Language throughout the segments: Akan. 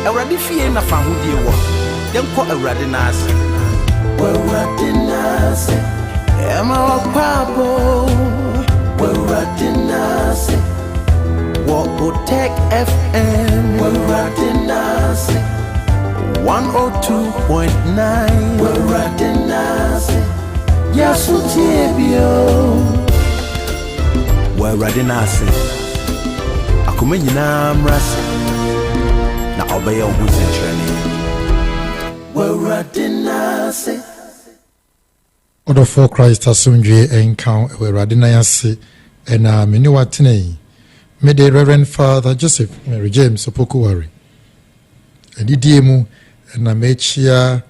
Awurade fie na fa hodie wɔ. Yɛnkɔ Awurade n'ase. Awurade n'ase. Ema okpabo. Awurade n'ase. Wo Tech FM. Awurade n'ase. 102.9. Awurade n'ase. Yasutie bio. Awurade n'ase. Akoma nyinaa mrase. Na obeye obuzentrani. Awurade n'ase. Order for Christ asundwe encounter Awurade n'ase ena meni watene. Me the Reverend Father Joseph Mary James Opokuwari. Edidie mu na mechia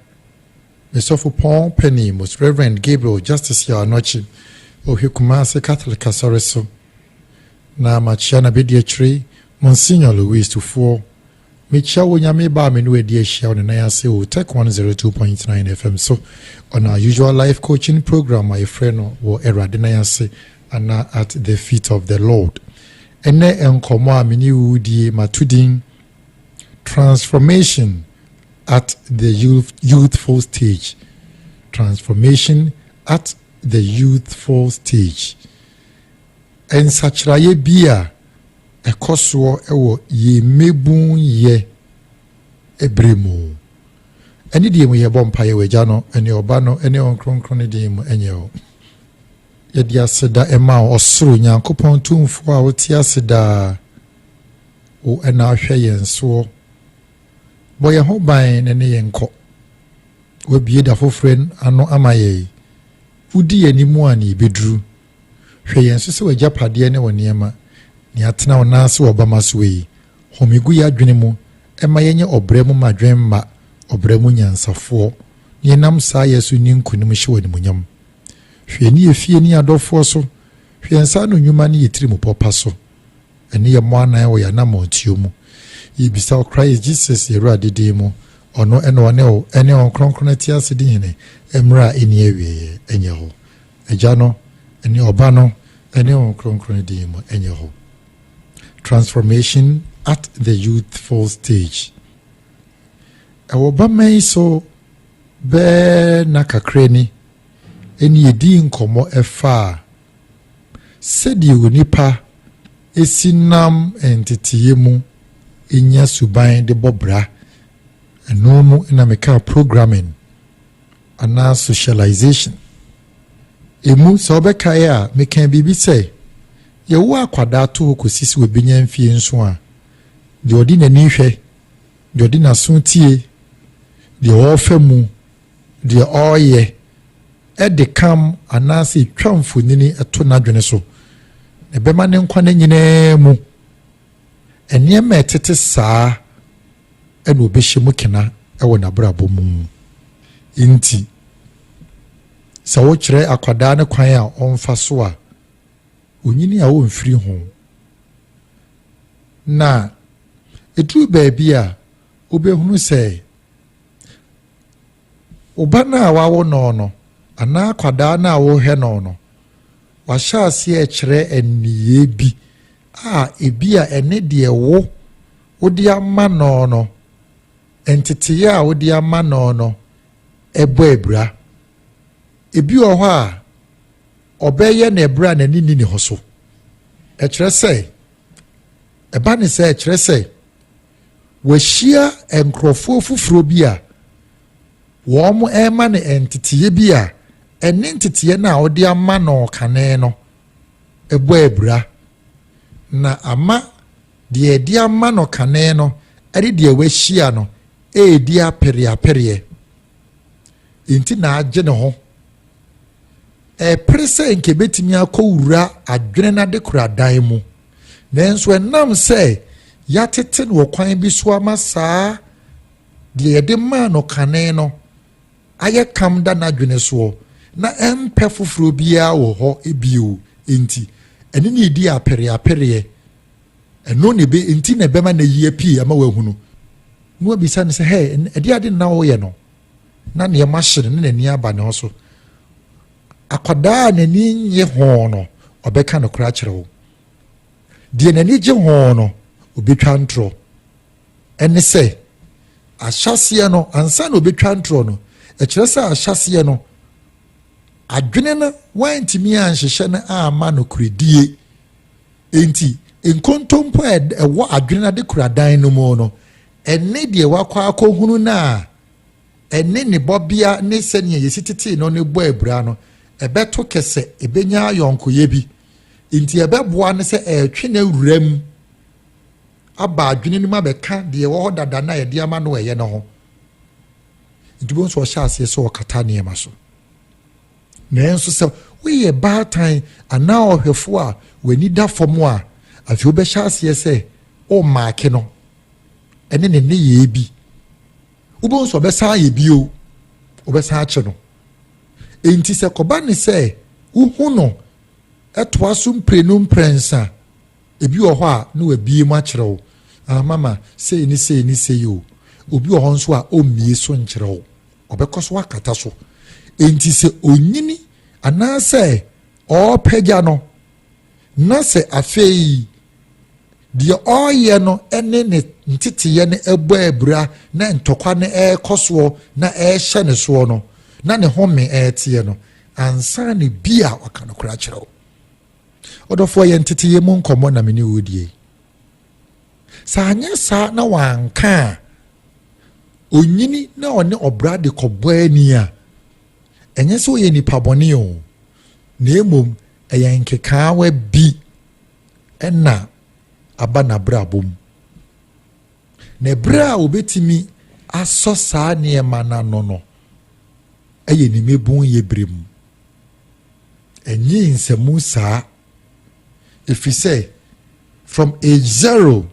Mesofo Paul Penny Most Reverend Gabriel Justice Yaw Asante Kumase Catholic Asoreso na machia na bedi achiri Monsignor Louis Tufo mechia wonyame ba me no edi ahia on na yase o Tech 102.9 FM so on our usual life coaching program my friend no wo Awurade na yase ana at the feet of the Lord ene enkomo a meni wudi matudin transformation at the youthful stage. Transformation at the youthful stage. En sachraye bia ekoswo ewo ye mebun ye ebremu. Eni die mu ye bompa ye wagya no eni oba no eni onkronkron ne die mu enye o. Ye dia seda ema osoro Nyankopɔn tumfo a wote aseda o ena ahwɛ yenso boye ho ban ne yenko we bie da fofren ano amaye udi animu ani bedru hwe yenso se wajapade ne woniema ni atena wonase obama so yi homigu ya adwene mu ema yenye obremu madwen ma obremu nyansafo ni nam saa yesu ni nkunim hye wani munyam hwe ni efie ni adofo so hwe ensa no nwuma ni yetiri mu popa so eni ye mo anan wo ya na montuo mu ibisa Christ Jesus yeru adede mu ono ene one o ene on kronkron ti asedi hene emra eni awie enye ho agya no ene oba no ene on kronkron di mu enye ho transformation at the youthful stage awoba mai so be na kakreni eni edi nkomo efa sedi onipa esinam entitiye mu inya suban de bobra eno mu na meka programming ana socialization emu so be kai a meka bibi say ye wo akwada to kosisi we benya mfie nso a de odi na ni hwe de odi na so tie de ofa mu de oye e de kam ana se twamfo nini eto na dwene so e be ma ne nkwa na nyina mu eniyema etete saa ena obehye mu kena ewo na brabo mu inti sa wo kire akwada ne kwan a onfa so a onyini a wo mfiri ho na edu baabi a obehunu sɛ obana a wawo no ana akwada na wo hɛ no wahya ase e kire eniye bi ebi a ene de wo odi ama no entity ya odi ama no ebo ebra ebi o ho a obeye na ebra na nini ni hoso e kire sei eba ne sei e kire sei wahia enkrofo fufuro bi a wo mo ema ne entity bi a ene entity na odi ama no kane no ebo ebra na ama de edi ama no kane no eri de wahia no edi apere inti na agye ne ho prese nke betimi akowura adwene na de kura dan mu nanso enam se yatete no kwan bi so ama saa de edi ma no kane no aye kam da na adwene so na empe foforo bia wo ho ebio inti eni ni di apere eno ne be inti na be ma na yie pii ama wahunu no bisa ne se hey edi ade na wo ye no na ne machine ne nani aba ne ho so akwada na ni nye ho no obeka no kra kire wo de na ni je ho no obetwa ntro ene se ahyɛseɛ no ansa na obɛtwa ntorɔ no ɛkyerɛ sɛ ahyɛseɛ no adwene no wantumi anhyehyɛ no ama no kuredie enti nkontompo ɛwɔ adwene no de kuradan no mu no ɛne deɛ wakɔ akɔhunu no a ɛne ne bɔbea ne sɛnea yɛsi tetee no ne bɔ abura no ɛbɛto kɛsɛ ɛbɛnya ayɔnkoyɛ bi nti ɛbɛboa no sɛ ɛtwe no awura mu aba adwene no mu abɛka deɛ wɔ hɔ dada na yɛde ama no ɛyɛ no ho nti bo nso ɔhyɛ aseɛ sɛ ɔkata nneɛma so nanso sɛ woyɛ baatan anaa ɔhwɛfo a w'ani da fam a afei wobɛhyɛ aseɛ sɛ ɔmmaake no ɛne ne nneyɛɛ bi wobɛhu sɛ ɔbɛsan ayɛ bio ɔbɛsan akye no enti sɛ kɔba ne sɛ wohu no ɛtoa so mprenu mprɛnsa ebi wɔ hɔ a na wabie mu akyerɛ wo mama sei ne sei ne sei o obi wɔ hɔ nso a ɔmmie so nkyerɛ wo ɔbɛkɔ so akata so enti sɛ onyini anaasɛ ɔɔpɛgya no na sɛ afei deɛ ɔɔyɛ no ɛne ne nteteyɛ no ɛbɔ abura na ntɔkwa no ɛɛkɔ soɔ na ɛɛhyɛ ne soɔ no na ne home ɛɛteɛ no ansa ne bi a waka no kora kyerɛ wo ɔdɔfoɔ yɛ nteteyɛ mu nkɔmmɔ na mene wɔdie sɛ anyɛ saa na wanka a onyini na ɔne ɔbra de kɔbɔ ani a ɛnyɛ sɛ ɔyɛ nipa bɔne o na mmom ɛyɛ nkekaawa bi ɛna aba n'abrabɔ mu na ɛberɛ a obɛtumi asɔ saa nneɛma n'ano no ɛyɛ ne mmɛbun yɛ berɛ mu ɛnyɛ nsɛmu saa ɛfiri sɛ from age 0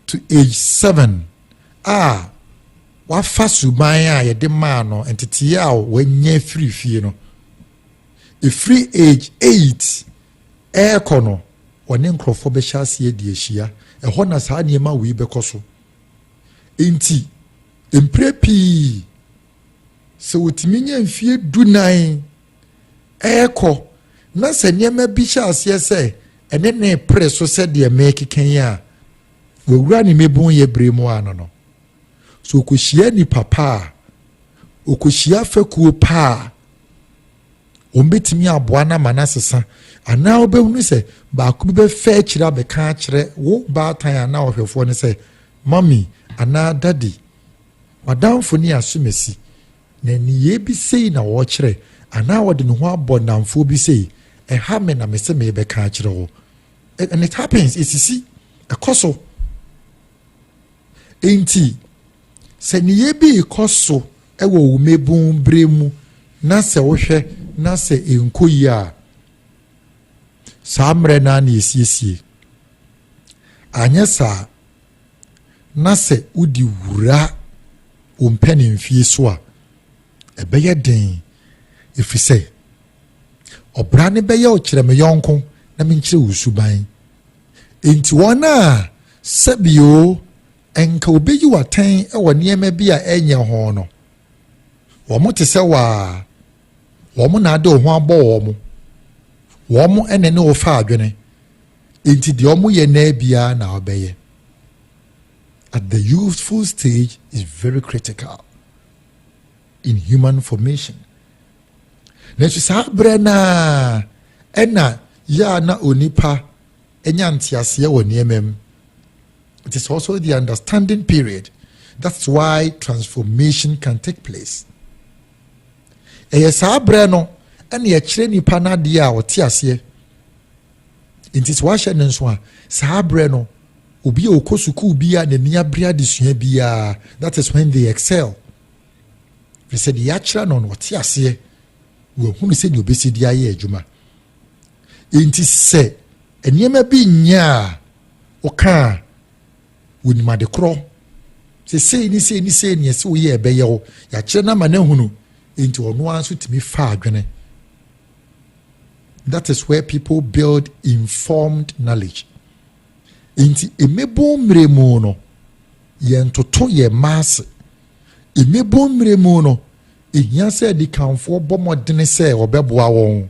to age 7 a wafa suban a yɛde maa no nteteyɛ a wanya firi fie no ɛfiri age 8 ɛɛkɔ no ɔne nkurɔfoɔ bɛhyɛ aseɛ de ahyia ɛhɔ na saa nneɛma wei bɛkɔ so enti mpire pii sɛ wɔtumi nya mfie 19 ɛɛkɔ na sɛ nneɛma bi hyɛ aseɛ sɛ ɛne ne pere so sɛdeɛ mɛkeka a wɔwura ne mmɛbun yɛ berɛ mu ano no so ɔkɔhyia nipa pa a ɔkɔhyia fakuo pa a ɔmbɛtumi aboa no ama no asesa anaa wobɛhunu sɛ baako bi bɛfɛ akyirɛ abɛka akyerɛ wo baatan anaa ɔhwɛfoɔ no sɛ mami anaa dadi wadamfo ne asomasi na niyɛ bi sei na wɔkyerɛ anaa wɔde ne ho abɔ namfoɔ bi sei ɛha me na mesɛ mebɛka akyerɛ wo and it happens ɛsisi ɛkɔ so enti sɛ niyɛ bi ɛkɔ so ɛwɔ wo mmɛbun berɛ mu na sɛ wohwɛ na sɛ ɛnkɔ yi a saa mmerɛ no a na ɛsiesie anyɛ saa na sɛ wodi wura wo mpɛ ne mfie so a ɛbɛyɛ den ɛfiri sɛ ɔbra ne bɛyɛ ɔkyerɛ me yɔnko na menkyerɛ wo suban enti wɔn a sɛbio ɛnka obɛyi w'atɛn ɛwɔ nneɛma bi a ɛnyɛ ho no wɔn te sɛ waa wɔn na ade wo ho abɔ wɔn ɛna ne wo fa adwene enti deɛ wɔn yɛ naa biara na ɔbɛyɛ at the youthful stage is very critical in human formation na saa berɛ na ɛna yɛ na onipa ɛnya nteaseɛ wɔ nneɛma mu. It is also the understanding period. That's why transformation can take place. Ɛyɛ saa berɛ no ɛna yɛkyerɛ nipa n'adeɛ a ɔte aseɛ nti sɛ wahyɛ ne nso a saa berɛ no obi a ɔkɔ sukuu bi a n'ani abere adesua biara that is when they excel. Firi sɛ deɛ yɛakyerɛ no ɔte aseɛ wɔahunu sɛdeɛ ɔbɛsi de ayɛ adwuma nti sɛ nneɛma bi nyɛ a ɔka a wonimade korɔ sɛ sei ne ɛsɛ woyɛ ɛbɛyɛ wo yɛakyerɛ no ama no ahunu nti ɔno ara nso tumi fa adwene. That is where people build informed knowledge. Nti emebo mmerɛ mu no yɛntoto yɛ maase emebo mmerɛ mu no ehia sɛ dikanfoɔ bɔ mmɔdene sɛ ɔbɛboa wɔn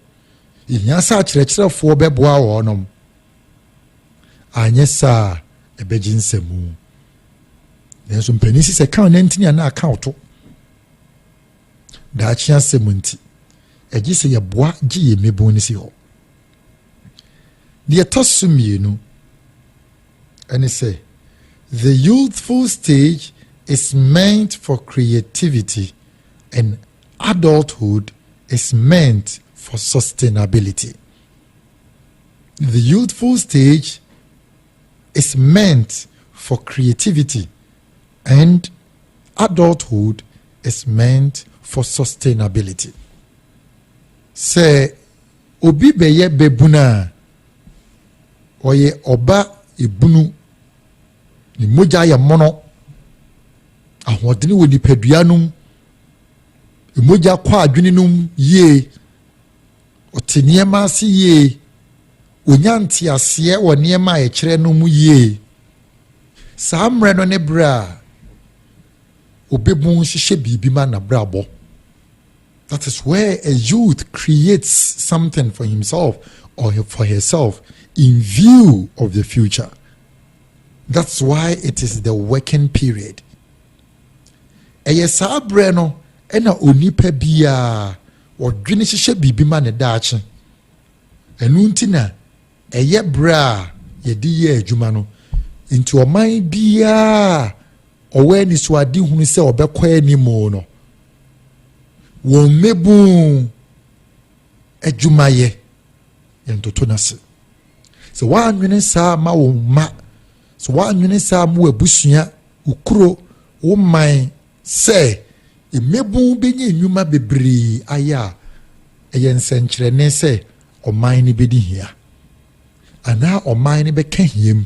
ehia sɛ akyerɛkyerɛfoɔ bɛboa wɔn anyɛ saa ɛbɛgye nsɛmu There's some pennies account entity and account. Dachia semunti. A gisi ya bois gi me bonisi ho. The atosum you and he say the youthful stage is meant for creativity and adulthood is meant for sustainability. The youthful stage is meant for creativity and adulthood is meant for sustainability. Say obi beye bebuna oye oba ebunu ni moja ya mono ahodini wo nipaduanum emoja kwa adweninum ye oteniema ase ye onyanti ase wo niema e kire no mu ye samre no ne bra obebun hihye bibi ma na brabo. That is where a youth creates something for himself or for herself in view of the future. That's why it is the working period. Eye saa bre no ena onipa bia odwene hihye bibi ma ne daache. Enu ntina eye bra ye di ye adwuma no nti oman bia oweni so adi hunu se obekwa animo no won mebu adwumaye yentoto nase. So wanwene saa ma wo ma so wanwene saa mu abusua ukuro wo man se emebu benye nnwuma bebre aya eyensenkyerene se oman ni bedi hia ana oman ni beka hiem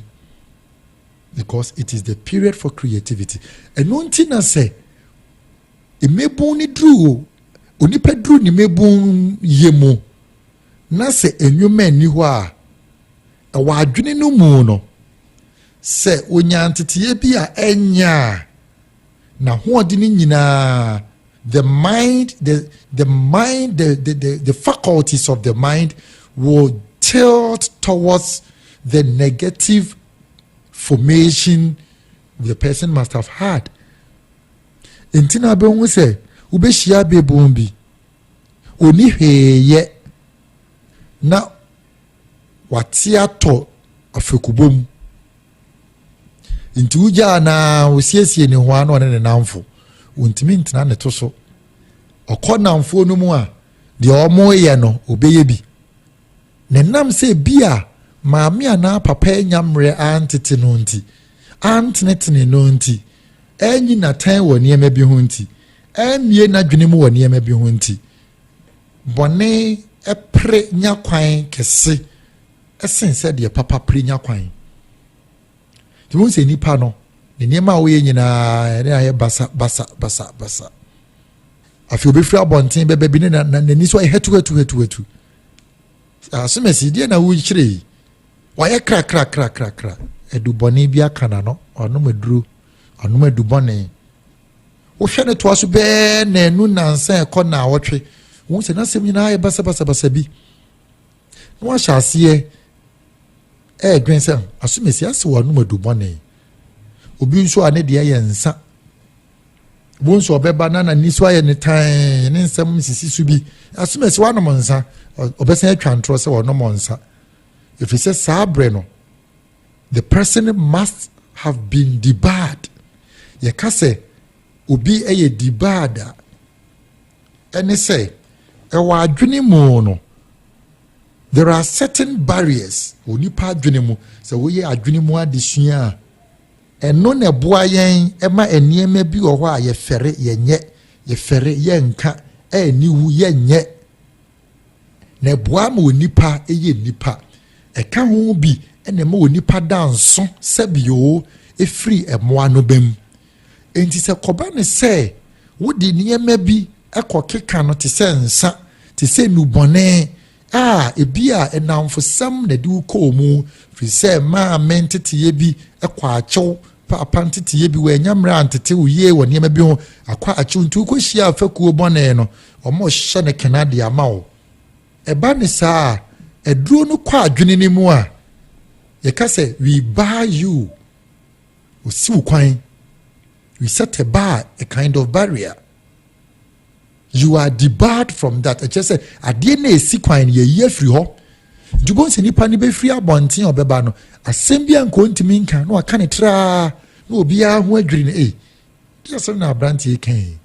because it is the period for creativity. Eno ntina se emebu ni dru onipa dru ni mebu yemu na se enwuma ni ho a ewa adwene no mu no se onyantete bia enya na hoodini nyina the faculties of the mind will tilt towards the negative formation the person must have had. Intina be hu se ubehia be bombi oni hweye na watia to afekubom inti uja na osiesie ne ho ano ne namfo untimi ntina ne to so okonamfo no mu a de omo ye no obeye bi ne nam se bia maami ana papa enyamre antete no nti antene no nti enyi na tan wo niema bi ho nti emie na dwene mu wo niema bi ho nti bone epre nyakwan kese esen se de papa pre nyakwan ti won se nipa no ne niema wo ye nyina ne aye basa afi obefri abonten bebe bi ne na ni so hetu asumesi die na wo kire waye kra eduboni bia kana no ono eduboni wo hwe ne to aso be na enu nansa ekọ na awotwe wo se na sem nyina aye basa bi no ahase dwense asumesi ase wo ono eduboni obi nso ane de ye nsa bonso obeba na niso aye ne tan ne nsam sisi su bi asumesi wa no monsa obesa atwa ntro se wo no monsa. If he says sabre the person must have been debarred. Ye ka se obi eye debarred and say ewa adwene mu no there are certain barriers onipa adwene mu se wo ye adwene mu adesua eno na boa yen ema eniema bi wo ho a ye fere ye nka eniwu ye nye na boa ma onipa eye nipa eka ho bi ene ma onipa danso sabio efri emoa no bem enti se koba ne se wodi niema bi ekokeka no te se nsa te se nubone ebia enamfosam na di uko mu fi se ma mentete ye bi ekwa achew papa ntete ye bi we nyamra antete uye wo niema bi ho akwa achew ntu ko hia afakuo bone no omo hye ne kenade amawo eba ne saa eduro no kwa adwene ni mu a ye ka se we buy you osi ukwan We set a bar, a kind of barrier. You are debarred from that. I just say, I didn't see quite a year free ho. Do go see nipa ni be free abontin obeba no. Asem bia nko ntimi nka no aka ne tra no obi a ho adwiri ne eh. Just na branti kan.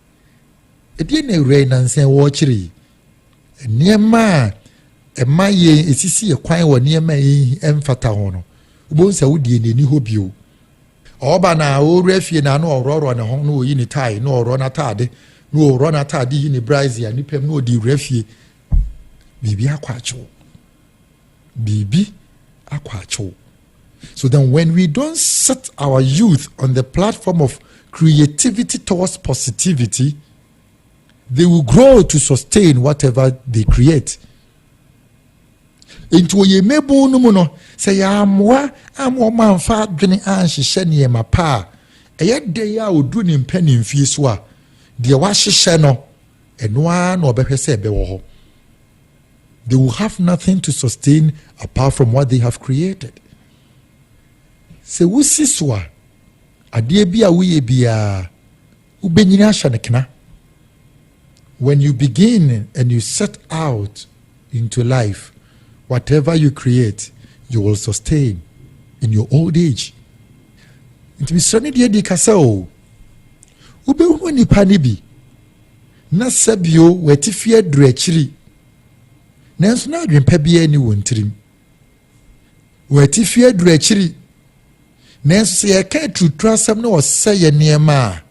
E die na ewure na nsen wo kire. Niema ema ye esisi ye kwan wo niema yi emfata ho no. Ubo nsa wodie ne ni ho bio. Oba na o refie na no ororo ne ho no oyi ni tai no oro na tade no oro na tade yi ni brazia ni pem no di refie bibi akwacho bibi akwacho. So then when we don't set our youth on the platform of creativity towards positivity, they will grow to sustain whatever they create. Into ye mebu no no say amwa manfa dwene anhyehyɛ ne ma pa ɛyɛ de ya odu ne mpani mfie so a de wa hyehyɛ no ɛno a na ɔbɛhwɛ sɛ ɛbɛwɔ hɔ. They will have nothing to sustain apart from what they have created. Se wusi so a adeɛ bi a woyɛ bia wobɛnyini ahyɛ ne kena. When you begin and you set out into life, whatever you create, you will sustain in your old age. It be sunny dear di kasao. Ube wani panibi. Na sabio wetifia drechiri. Nanso na adwempa bia ni wontrim. Wetifia drechiri. Nanso se yɛka tutrasɛm na ɔsɛ yɛ nneɛma a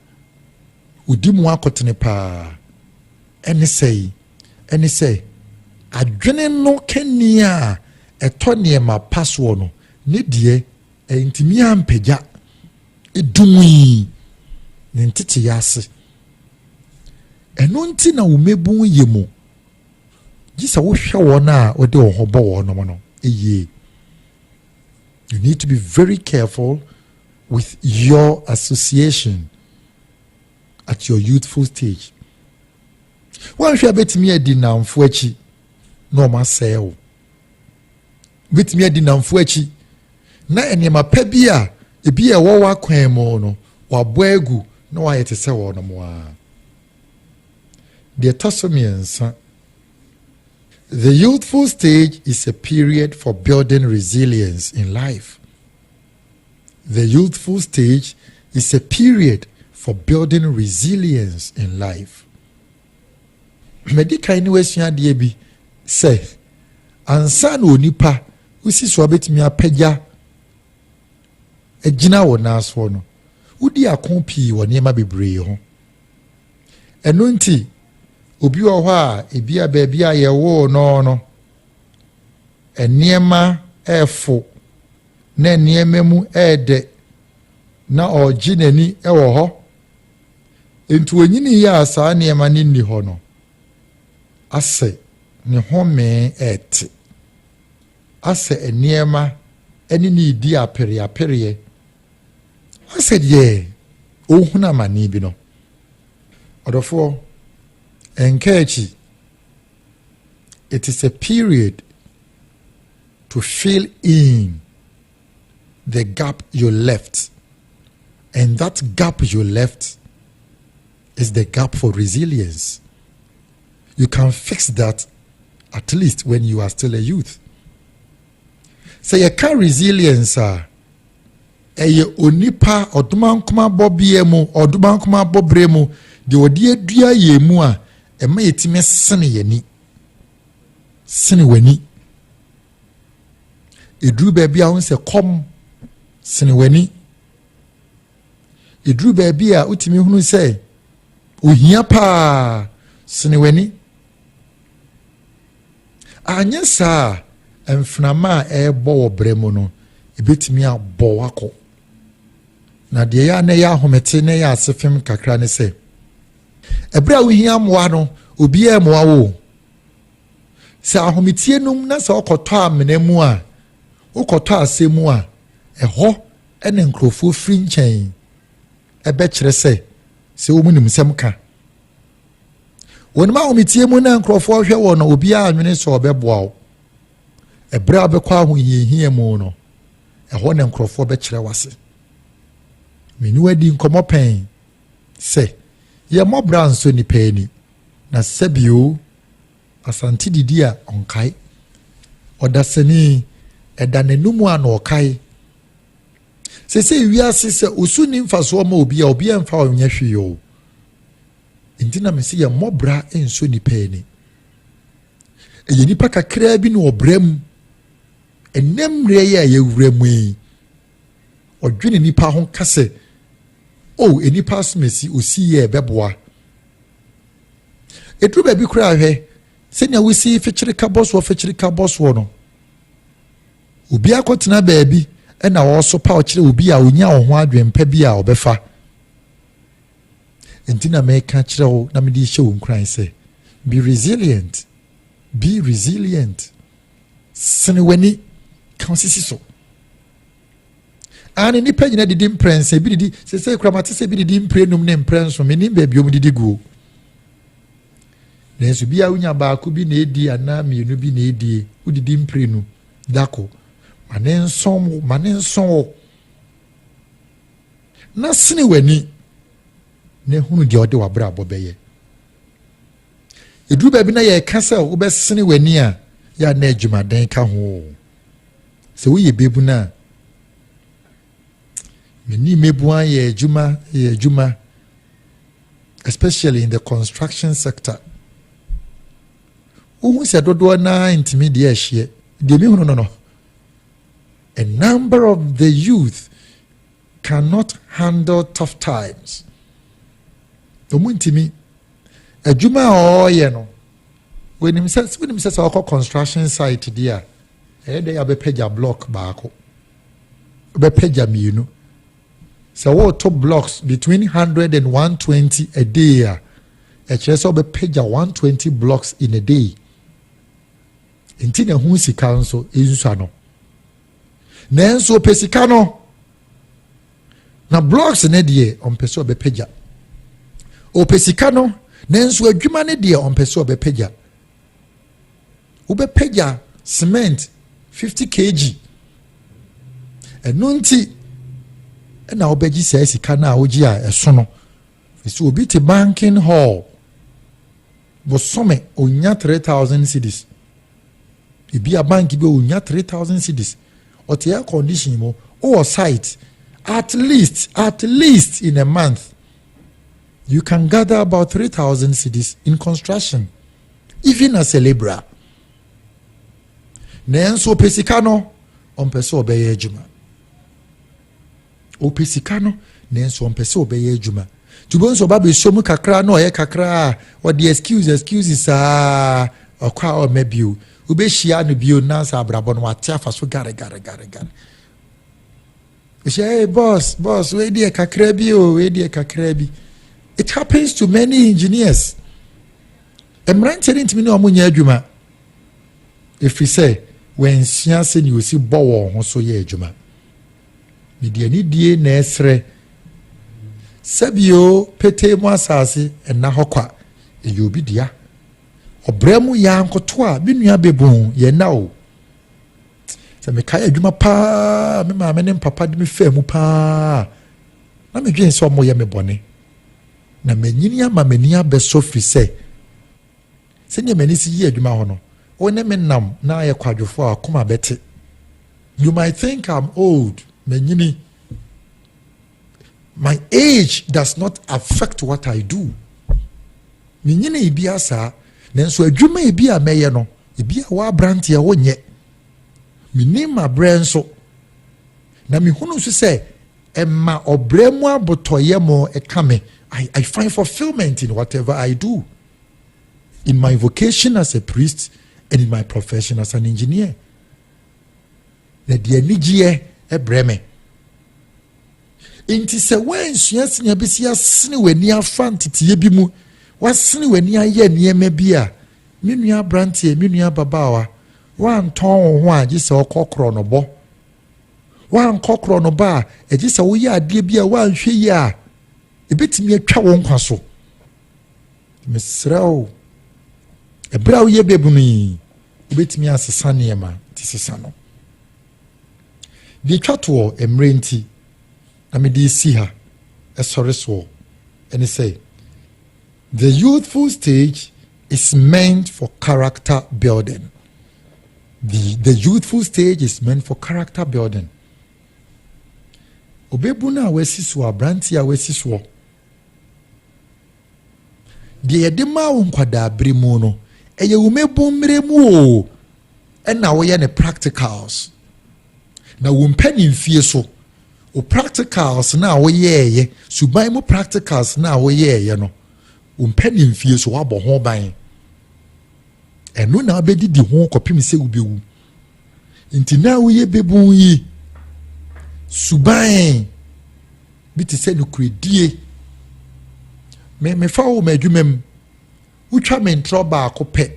odi mu akɔtene paa. Ɛne sɛ adwene no kani a ɛtɔ nneɛma pa soɔ no ne deɛ ɛntimi ampagya edumui ne ntete yase ɛno nti na wo mebun yɛ mu gisa wo hwɛ wɔn a ɔde wo ho bɔ wɔn no eye. You need to be very careful with your association at your youthful stage. One hwɛ betimi adi namfo akyi no ma sɛw betimi adi namfo akyi na enema pa bi a ebi a ɛwɔ wakwan mu no wabɔ agu na wayɛ te sɛ wɔ no mo a. The tosomiensa. The youthful stage is a period for building resilience in life. The youthful stage is a period for building resilience in life. Medical anyway bi say ansa na onipa usi so abetimi apagya agina wo naso no udi akon pii wo niema bebree ho. Eno nti obi wo hɔ a ebi a baabi a yɛwo no eniema ɛfo na eniema mu ɛde na ɔgye n'ani ɛwɔ hɔ. Nti onyini yɛ asa niema ni ni hɔ no asɛ ne home ɛte asɛ eniema ɛne ne di apere asɛ deɛ ohuna mani bi no ɔdɔfo enkechi. It is a period to fill in the gap you left, and that gap you left is the gap for resilience. You can fix that at least when you are still a youth. Say you can resilience eye onipa odumankoma bobiemu odumankoma bobremu de odi adua yemu a ema yetime sene yani sene wani eduru baabi a wonse kom sene wani eduru baabi a utimi hunu se ohia pa sene wani anya sa emfnama ebo wo bremu no ebetimi abɔ wako na de ya na ya homete na ya asefem kakra ne se ebra wo hia moa no obi e moa wo se ahometie num na se okɔtɔ amena mu a okɔtɔ asemu a ɛhɔ ene nkrofo firi nkyɛn ebe kyerɛ se wo munim sɛm ka wonima ahometie mu na nkrofo hwɛ wo no obi a anwene so ɔbɛboa wo ebra obɛkɔ ahohia mu no ɛhɔ ne nkrofo bɛkyerɛ wase meni wadi nkɔmɔ pɛn Say, ye more brown so ni penny. Na sebio Asante didia on kai. Odaseni edanenumu ano kai. Se we are sister usuni mfaso ma obi a obi amfa onye hwe Intina me se ye mobra enso ni peni. Eye nipa kakra bi no obram. Enemre ye yewremu yi. Odwene nipa ho kase. Oh, enipa smesi osi ye beboa. Edru ba bi kura hwe. Senya wisi fechirika boss wo no. Obi akotena ba bi na also pa okire obi a onya wo ho adwempa bi a obefa. Entina me ka kire wo na me di hye wo nkran se be resilient. Be resilient. Senewani kansisi so. Ani nipa nyina didi mprense bi didi se kramate se bi didi mprenum ne mprenso me nim ba bi om didi guo. Nenso bi a unya ba ko bi na edi ana mienu bi na edi udidi mprenu dako manenson na sene wani ne hunu de ode wabra abobeye eduru ba bi na ye kasa wo be sene wani a ya na adwumaden ka ho se wo ye bebu na meni mebu an ye adwuma especially in the construction sector. Who said dodo na intermediate hye de me hunu no. A number of the youth cannot handle tough times. Omuntimi adwuma oye no when him says construction site there dey abepeja block baako abepeja mienu so what top blocks between 100 and 120 a day a chese abepeja 120 blocks in a day inti na hu sika nso ensusa no nenso pesika no na blocks ne de ompese obepeja o pesika no nenso adwuma ne de ompese obepeja obepeja cement 50 kg enunti na obeji sai sika na oji a eso no so obi te banking hall bo some onya 3000 cedis ibi a bank bi onya 3000 cedis or the air condition mo or site at least in a month you can gather about 3,000 cedis in construction even as a laborer. Nenso pesika no ompese obeye adwuma o pesika no nenso ompese obeye adwuma tubonso ba be somu kakra no ye kakra or the excuses okwa o mebio ubeshia no bio nansa abrabo no wate afaso gare hey boss we dey kakra bi it happens to many engineers emrante ntimi no omunya adwuma if we say when sianse ni osi bowo ho so ye adwuma media ni die na esre sabio pete mu asase na hokwa eyobi dia obremu ya nkoto a menua bebon ye na o se me kai adwuma pa me ma me ne papa de me fa mu pa na me dwen se omo ye me bone na manyini ama mania be so fi se nye mani si ye adwuma ho no o ne me nam na ye kwadwofo akoma bete. You might think I'm old manyini. My age does not affect what I do. Manyini ibi asa nenso adwuma ibi a meye no ibi a wa brant ye wonye minima brenso na mi hunu so se emma obremu abotoye mo ekame. I find fulfillment in whatever I do, in my vocation as a priest and in my profession as an engineer. Na die nigie ebreme inti se wen suasia bisi asene wani afantete bi mu wasene wani aye niema bi a menua brantie menua babawa wan ton ho a gise okokro no bo wan kokro no ba e gise wo ya ade bi a wan hwe yi a ebetimi atwa wo nkwa so mesrao ebra wo ye bebunu ebetimi asesa niema tisesa no di twato emrenti na me di si ha esore so and he say, the youthful stage is meant for character building. The youthful stage is meant for character building. Obebuna wesiso abranti a wesiso. De yedema wo nkwada abremu no, eye wo mebomremu o. Na wo ye ne practicals. Na wo mpani mfie so. O practicals na wo ye suban mu practicals na wo ye no. Wo mpani mfie so wabɔ ho ban. Eno na abedidi ho kopim se ubewu. Nti na wo ye bebun yi suban biti se no kredie me fa wo madwumam utwa me ntro ba akopɛ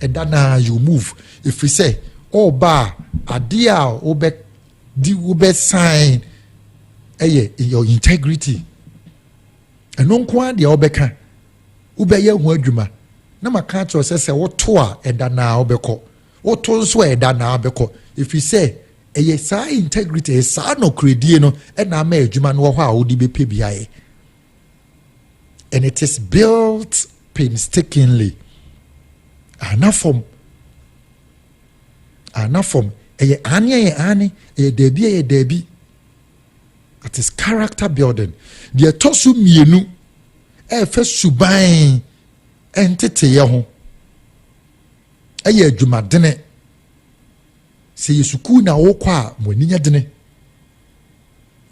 eda na you move if we say oh ba ade a obe sign your integrity eno nko ade a obeka ubeye ho adwuma na maka to se woto a eda na obekɔ woto nso eda na obekɔ if we say yes integrity sa no credit no na ma adwuma no ho a wodi bepe biaye and it is built painstakingly anafom ane debi it is character building the tosu mienu fe suban entete ye ho adwuma dene se yesuku na wokwa moninya dene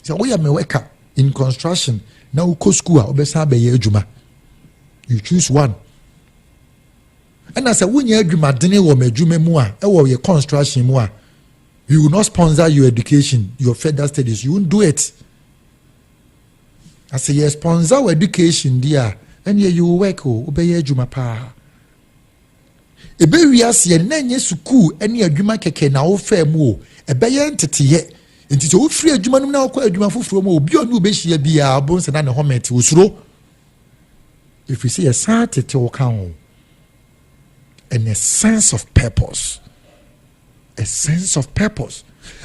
se wo ya meweka in construction na uko school a obesa be ye adwuma you choose one and as a wunya adwuma dene wo madwuma mu a wo ye construction mu a we will not sponsor your education your further studies you won't do it as a sponsor your education there and you work o obey adwuma pa ebe wiase na nye suku ene adwuma keke na wo fa mu o ebe ye nteteye ntete wo firi adwuma no na wo kwa adwuma foforo mu obi onu obehia bia bonse na ne homet osuro if you see a certain wo kan and a sense of purpose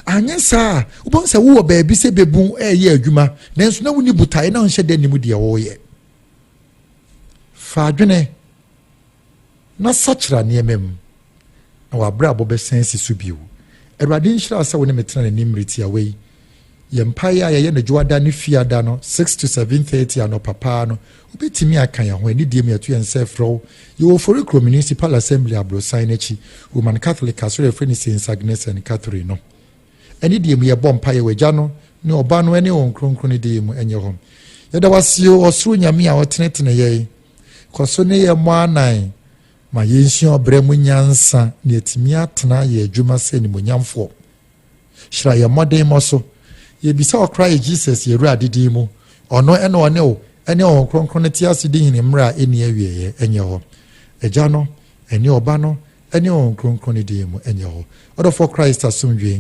anya sa ubonse wo ba bi se bebun ye adwuma nanso na woni butae na nhye de nimu de wo ye fa adwene na sachra niemem na wabra bobe sense subiu erade nhyira sa woni metena na nimriti awei yempai a ye na juada ne fiada no 6 to 7:30 ano papa no obetimi akan ya ho ani die me atu ense fro yo for municipal assembly abrosan nachi woman catholic asore friend Saint Agnes and Catherine no ani die me ye bompa ye wagya no ne oba no ani won kronkron die mu enye ho yeda wasio osuro nyame a wotenetene ye koso ne ye mo anan ma yenhia obremu nyansa ne etimi atena ye adwuma se ni monyamfo hira ye modern moso ye bisa okra Jesus ye ru adidi mu ono ene one o ene o kronkron ti asidi ni mra eni awie enye ho eja no ene oba no ene o kronkron di mu enye ho order for Christ asumdwe